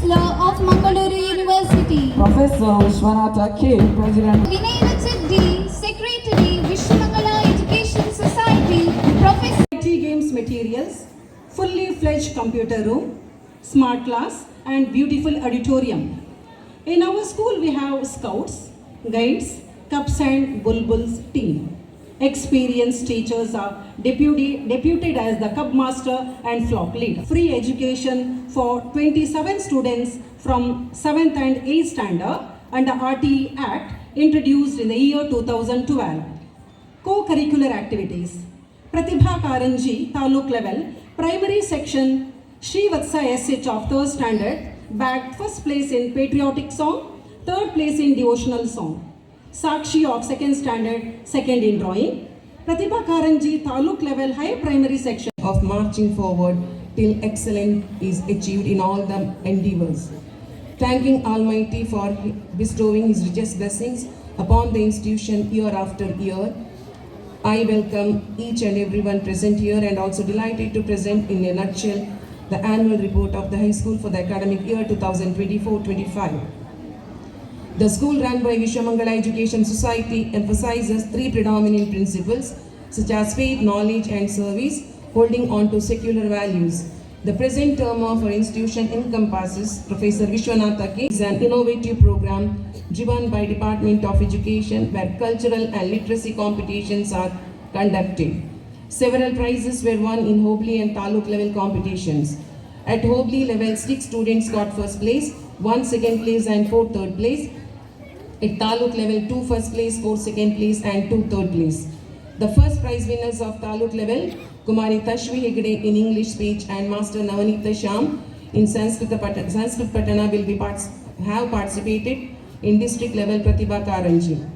Chancellor of Mangaluru University. Professor Vishwanatha K, President. Vinayana Cheddi, Secretary, Vishwamangala Education Society. Professor Games materials, fully fledged computer room, smart class and beautiful auditorium. In our school we have scouts, guides, cubs and bulbuls team. Experienced teachers are deputed as the cub master and flock leader. Free education for 27 students from 7th and 8th standard under RTE Act introduced in the year 2012. Co-curricular activities. Pratibha Karanji, Taluk level, primary section, Shri Vatsa SH of 3rd standard, bagged first place in patriotic song, 3rd place in devotional song. Sakshi of 2nd standard, 2nd in drawing. Pratibha Karanji, Taluk level, high primary section. Of marching forward till excellence is achieved in all the endeavors. Thanking Almighty for bestowing His richest blessings upon the institution year after year, I welcome each and everyone present here and also delighted to present in a nutshell the annual report of the high school for the academic year 2024-25. The school run by Vishwamangala Education Society emphasizes three predominant principles such as faith, knowledge and service, holding on to secular values. The present term of our institution encompasses Professor Vishwanatha K. is an innovative program driven by Department of Education where cultural and literacy competitions are conducted. Several prizes were won in Hobli and Taluk level competitions. At Hobli level, 6 students got first place, 1 second place and 4 third place. At Taluk level, 2 first place, 4 second place and 2 third place. The first prize winners of Taluk level, Kumari Tashvi Hegde in English speech and Master Navanita Sham in Sanskrit Patana will have participated in district level Pratibha Karanji.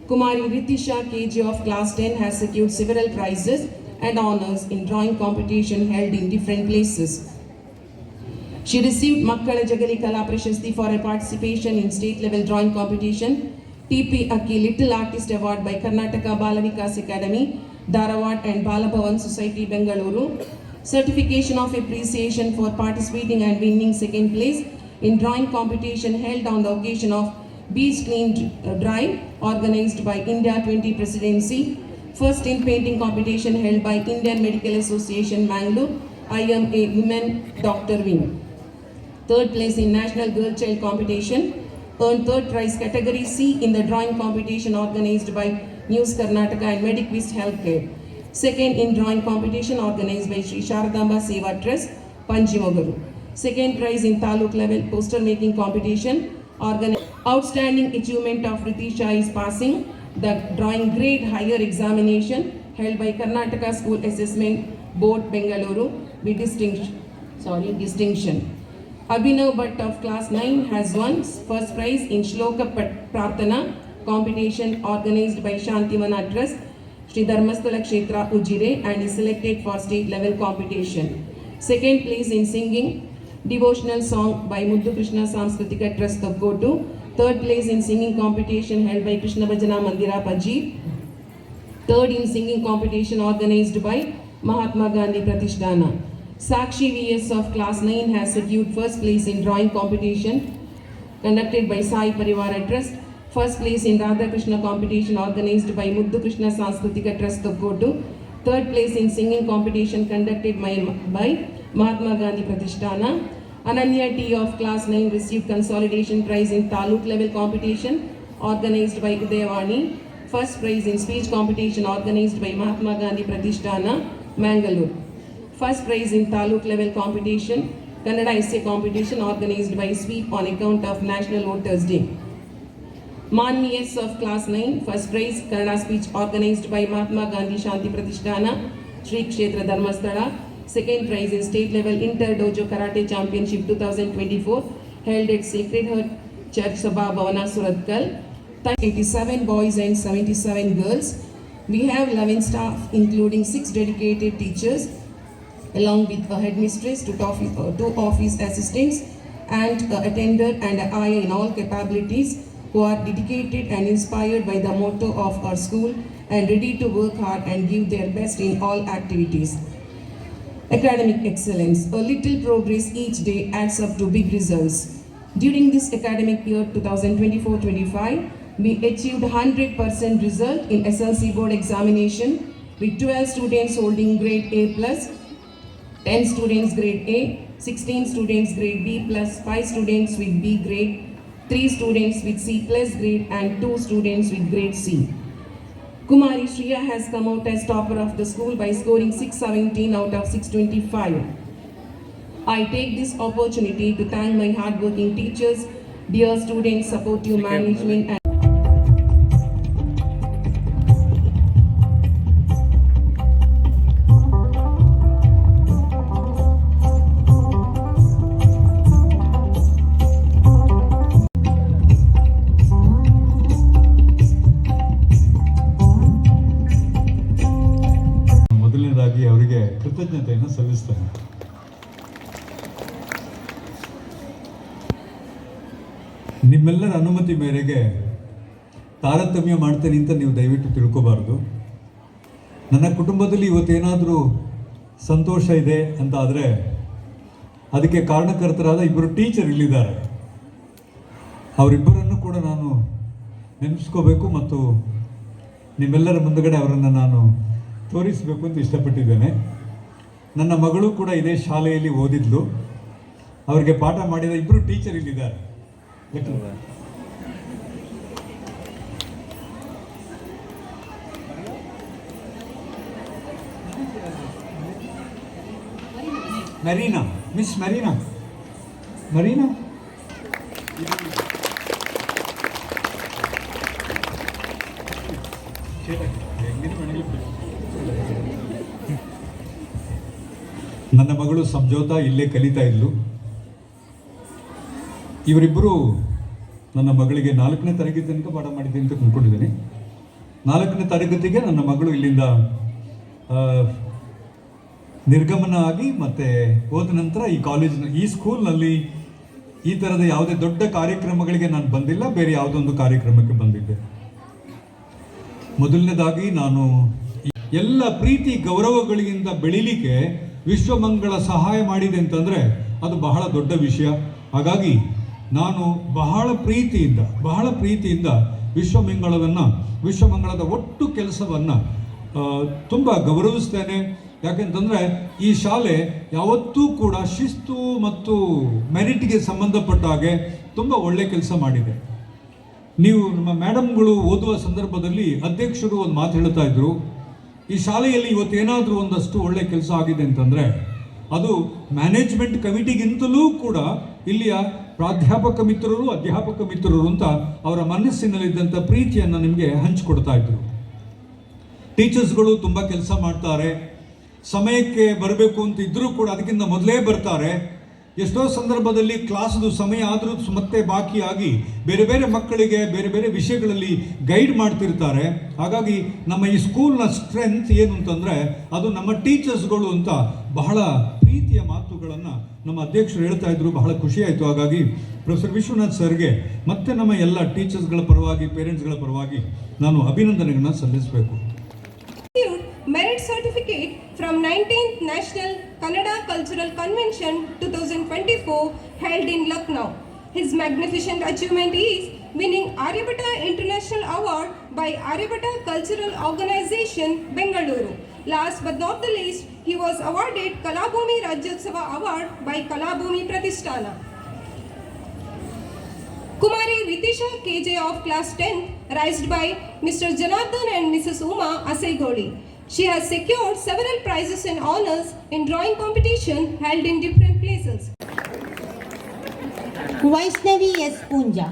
Kumari Ritisha KG of class 10 has secured several prizes and honors in drawing competition held in different places. She received Makkala Jagali Kala Prashasti for her participation in state level drawing competition, TP Aki Little Artist Award by Karnataka Balavikas Academy, Dharawat and Balabhavan Society Bengaluru, certification of appreciation for participating and winning second place in drawing competition held on the occasion of Beach Clean Drive organized by India 20 Presidency, first in painting competition held by Indian Medical Association Mangalore, I am a women doctor wing. Third place in National Girl Child Competition, earned third prize category C in the drawing competition organized by News Karnataka and Medicvist Healthcare. Second in drawing competition organized by Sri Sharadamba Seva Trust, Panjimogaru. Second prize in Taluk level poster making competition organized. Outstanding achievement of Ritisha is passing the drawing grade higher examination held by Karnataka School Assessment Board Bengaluru with distinction. Abhinav Bhatt of class 9 has won first prize in Shloka Prarthana competition organized by Shantimana Trust, Sri Dharmasthala Kshetra Ujire and is selected for state level competition. Second place in singing devotional song by Muddu Krishna Samskritika Trust of Kotu. Third place in singing competition held by Krishna Bhajana Mandira Pajit. Third in singing competition organized by Mahatma Gandhi Pratishtana. Sakshi VS of class 9 has secured first place in drawing competition conducted by Sai Parivara Trust. First place in Radha Krishna competition organized by Muddu Krishna Sanskritika Trust of Kotu. Third place in singing competition conducted by Mahatma Gandhi Pratishtana. Ananya T of class 9 received consolidation prize in Taluk level competition organized by Udayavani. First prize in speech competition organized by Mahatma Gandhi Pratishtana, Mangalore. First prize in Taluk level competition, Kannada essay competition organized by SWEEP on account of National Voters Day. Manvi S of class 9, first prize Kannada speech organized by Mahatma Gandhi Shanti Pratishtana, Sri Kshetra Dharmasthala. Second prize in state level Inter Dojo Karate Championship 2024 held at Sacred Heart Church Sabha Bhavana Suratkal. 87 boys and 77 girls. We have 11 staff including 6 dedicated teachers along with a headmistress, 2 office assistants and an attender and an aya in all capabilities who are dedicated and inspired by the motto of our school and ready to work hard and give their best in all activities. Academic excellence. A little progress each day adds up to big results. During this academic year 2024-25, we achieved 100% result in SLC board examination with 12 students holding grade A+, 10 students grade A, 16 students grade B+, 5 students with B grade, 3 students with C+ grade and 2 students with grade C. Kumari Shriya has come out as topper of the school by scoring 617 out of 625. I take this opportunity to thank my hardworking teachers, dear students, supportive management and ಮೊದಲನೇದಾಗಿ ಅವರಿಗೆ ಕೃತಜ್ಞತೆಯನ್ನು ಸಲ್ಲಿಸ್ತೇನೆ. ನಿಮ್ಮೆಲ್ಲರ ಅನುಮತಿ ಮೇರೆಗೆ ತಾರತಮ್ಯ ಮಾಡ್ತೇನೆ ಅಂತ ನೀವು ದಯವಿಟ್ಟು ತಿಳ್ಕೋಬಾರ್ದು. ನನ್ನ ಕುಟುಂಬದಲ್ಲಿ ಇವತ್ತೇನಾದರೂ ಸಂತೋಷ ಇದೆ ಅಂತ ಆದರೆ ಅದಕ್ಕೆ ಕಾರಣಕರ್ತರಾದ ಇಬ್ಬರು ಟೀಚರ್ ಇಲ್ಲಿದ್ದಾರೆ. ಅವರಿಬ್ಬರನ್ನು ಕೂಡ ನಾನು ನೆನೆಸ್ಕೋಬೇಕು ಮತ್ತು ನಿಮ್ಮೆಲ್ಲರ ಮುಂದುಗಡೆ ಅವರನ್ನು ನಾನು ತೋರಿಸಬೇಕು ಅಂತ ಇಷ್ಟಪಟ್ಟಿದ್ದೇನೆ. ನನ್ನ ಮಗಳು ಕೂಡ ಇದೇ ಶಾಲೆಯಲ್ಲಿ ಓದಿದ್ಲು. ಅವರಿಗೆ ಪಾಠ ಮಾಡಿದ ಇಬ್ಬರು ಟೀಚರ್ ಇಲ್ಲಿದ್ದಾರೆ. ಮರೀನಾ, ಮಿಸ್ ಮರೀನಾ, ಮರೀನಾ ನನ್ನ ಮಗಳು ಸಂಜೋತಾ ಇಲ್ಲೇ ಕಲಿತಾ ಇದ್ಲು. ಇವರಿಬ್ಬರು ನನ್ನ ಮಗಳಿಗೆ 4ನೇ ತರಗತಿ ತನಕ ಪಾಠ ಮಾಡಿದ್ದೀನಿ ಅಂತ ಅಂದ್ಕೊಂಡಿದ್ದೀನಿ. 4ನೇ ತರಗತಿಗೆ ನನ್ನ ಮಗಳು ಇಲ್ಲಿಂದ ನಿರ್ಗಮನ ಆಗಿ ಮತ್ತೆ ಹೋದ ನಂತರ ಈ ಕಾಲೇಜಿನ ಈ ಸ್ಕೂಲ್ನಲ್ಲಿ ಈ ಥರದ ಯಾವುದೇ ದೊಡ್ಡ ಕಾರ್ಯಕ್ರಮಗಳಿಗೆ ನಾನು ಬಂದಿಲ್ಲ, ಬೇರೆ ಯಾವುದೊಂದು ಕಾರ್ಯಕ್ರಮಕ್ಕೆ ಬಂದಿದ್ದೆ. ಮೊದಲನೇದಾಗಿ ನಾನು ಎಲ್ಲ ಪ್ರೀತಿ ಗೌರವಗಳಿಂದ ಬೆಳಿಲಿಕ್ಕೆ ವಿಶ್ವಮಂಗಳ ಸಹಾಯ ಮಾಡಿದೆ ಅಂತಂದರೆ ಅದು ಬಹಳ ದೊಡ್ಡ ವಿಷಯ. ಹಾಗಾಗಿ ನಾನು ಬಹಳ ಪ್ರೀತಿಯಿಂದ ವಿಶ್ವಮಂಗಳದ ಒಟ್ಟು ಕೆಲಸವನ್ನು ತುಂಬ ಗೌರವಿಸ್ತೇನೆ. ಯಾಕೆಂತಂದರೆ ಈ ಶಾಲೆ ಯಾವತ್ತೂ ಕೂಡ ಶಿಸ್ತು ಮತ್ತು ಮೆರಿಟ್ಗೆ ಸಂಬಂಧಪಟ್ಟ ಹಾಗೆ ತುಂಬ ಒಳ್ಳೆ ಕೆಲಸ ಮಾಡಿದೆ. ನೀವು ನಮ್ಮ ಮೇಡಮ್ಗಳು ಓದುವ ಸಂದರ್ಭದಲ್ಲಿ ಅಧ್ಯಕ್ಷರು ಒಂದು ಮಾತು ಹೇಳ್ತಾ ಇದ್ರು, ಈ ಶಾಲೆಯಲ್ಲಿ ಇವತ್ತೇನಾದರೂ ಒಂದಷ್ಟು ಒಳ್ಳೆ ಕೆಲಸ ಆಗಿದೆ ಅಂತಂದರೆ ಅದು ಮ್ಯಾನೇಜ್ಮೆಂಟ್ ಕಮಿಟಿಗಿಂತಲೂ ಕೂಡ ಇಲ್ಲಿಯ ಪ್ರಾಧ್ಯಾಪಕ ಮಿತ್ರರು, ಅಧ್ಯಾಪಕ ಮಿತ್ರರು ಅಂತ ಅವರ ಮನಸ್ಸಿನಲ್ಲಿದ್ದಂಥ ಪ್ರೀತಿಯನ್ನು ನಿಮಗೆ ಹಂಚಿಕೊಡ್ತಾ ಇದ್ರು. ಟೀಚರ್ಸ್ಗಳು ತುಂಬ ಕೆಲಸ ಮಾಡ್ತಾರೆ, ಸಮಯಕ್ಕೆ ಬರಬೇಕು ಅಂತ ಇದ್ದರೂ ಕೂಡ ಅದಕ್ಕಿಂತ ಮೊದಲೇ ಬರ್ತಾರೆ. ಎಷ್ಟೋ ಸಂದರ್ಭದಲ್ಲಿ ಕ್ಲಾಸ್ದು ಸಮಯ ಆದರೂ ಮತ್ತೆ ಬಾಕಿಯಾಗಿ ಬೇರೆ ಬೇರೆ ಮಕ್ಕಳಿಗೆ ಬೇರೆ ಬೇರೆ ವಿಷಯಗಳಲ್ಲಿ ಗೈಡ್ ಮಾಡ್ತಿರ್ತಾರೆ. ಹಾಗಾಗಿ ನಮ್ಮ ಈ ಸ್ಕೂಲ್ನ ಸ್ಟ್ರೆಂತ್ ಏನು ಅಂತಂದರೆ ಅದು ನಮ್ಮ ಟೀಚರ್ಸ್ಗಳು ಅಂತ ಬಹಳ ಪ್ರೀತಿಯ ಮಾತುಗಳನ್ನು ನಮ್ಮ ಅಧ್ಯಕ್ಷರು ಹೇಳ್ತಾ ಇದ್ರು. ಬಹಳ ಖುಷಿಯಾಯಿತು. ಹಾಗಾಗಿ ಪ್ರೊಫೆಸರ್ ವಿಶ್ವನಾಥ್ ಸರ್ಗೆ ಮತ್ತೆ ನಮ್ಮ ಎಲ್ಲ ಟೀಚರ್ಸ್ಗಳ ಪರವಾಗಿ, ಪೇರೆಂಟ್ಸ್ಗಳ ಪರವಾಗಿ ನಾನು ಅಭಿನಂದನೆಗಳನ್ನು ಸಲ್ಲಿಸಬೇಕು. Merit Certificate from 19th National Kannada Cultural Convention 2024 held in Lucknow. His magnificent achievement is winning Aryabhatta International Award by Aryabhatta Cultural Organization, Bengaluru. Last but not the least, he was awarded Kalabhumi Rajyotsava Award by Kalabhumi Pratisthana. Kumari Ritisha KJ of class 10th, raised by Mr. Janardhan and Mrs. Uma Asaigoli. She has secured several prizes and honors in drawing competition held in different places. Vaishnavi S. Punja,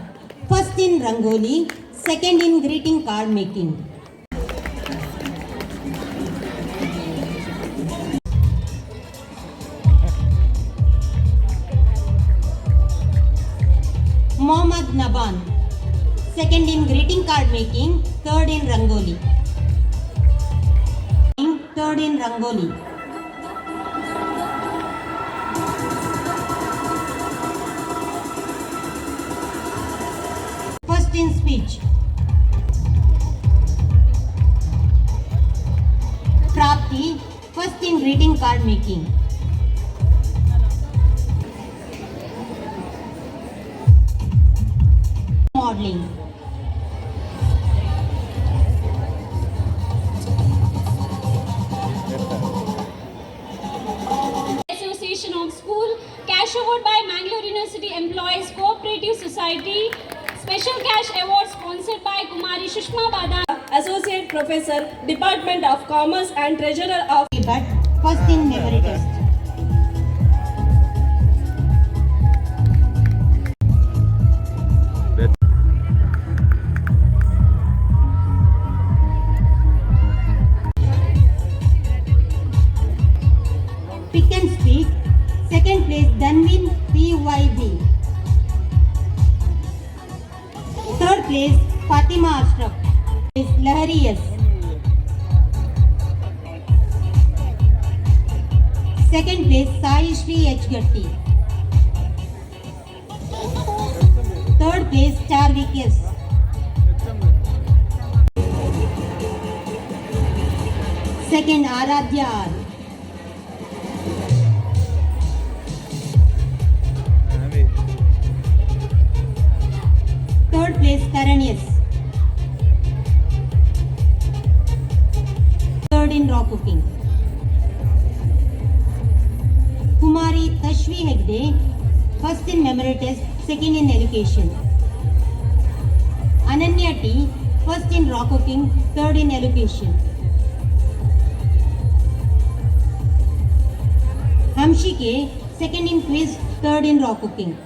first in Rangoli, second in greeting card making. Mohammad Naban, second in greeting card making, third in Rangoli. Third in Rangoli. First in speech. Prapti, first in greeting card making. modeling. Association of School, Cash Award by Mangalore University Employees Cooperative Society, Special Cash Award sponsored by Kumari Shushma Badan, Associate Professor, Department of Commerce and Treasurer of But first in memory test. Pick and speak. Second place Danvin PYB. Third place Fatima Ashraf. Is Lahari S. Second place Sai Shri H. Gatti. Third place Charvik S. Second Aradhya R. Third place Karan S. Third in raw cooking. Kumari Tashvi Hegde, first in memory test, second in education. Ananya T, first in raw cooking, third in education. Hamshi K, second in quiz, third in raw cooking.